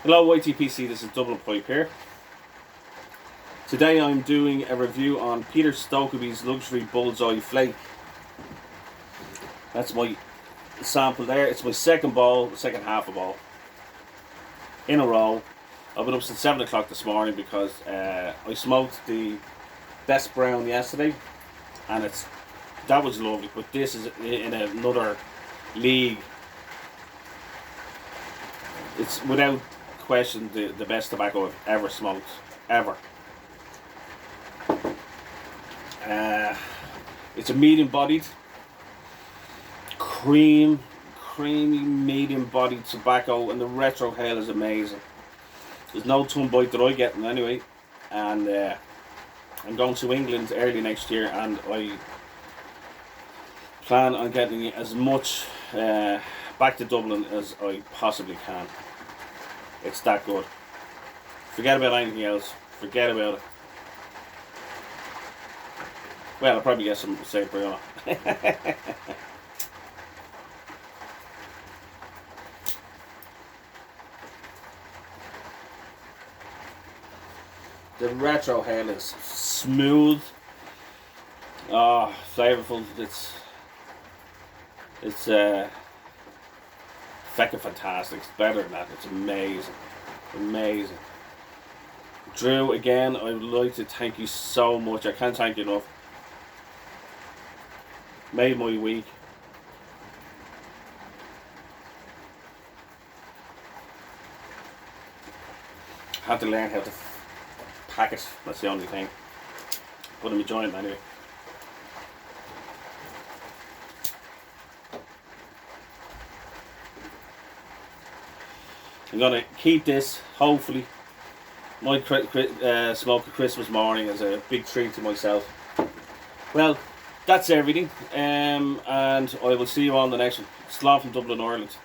Hello YTPC, this is Dublin Pipe here. Today I'm doing a review on Peter Stokeby's Luxury Bullseye Flake. That's my sample there. It's my second half of ball in a row. I've been up since 7 o'clock this morning because I smoked the best brown yesterday and that was lovely, but this is in another league. It's without question the best tobacco I've ever smoked, ever. It's a medium bodied, creamy medium bodied tobacco, and the retrohale is amazing. There's no tongue bite that I get in anyway, and I'm going to England early next year, and I plan on getting as much back to Dublin as I possibly can. It's that good. Forget about anything else. Forget about it. Well, I'll probably get some St. Bruno. The retrohale is smooth. Flavorful. It's fucking fantastic. It's better than that. It's amazing. Amazing. Drew, again, I would like to thank you so much. I can't thank you enough. Made my week. Had to learn how to pack it. That's the only thing. Put in my joint anyway. I'm gonna keep this. Hopefully, might smoke a Christmas morning as a big treat to myself. Well, that's everything, and I will see you on the next one. Slán from Dublin, Ireland.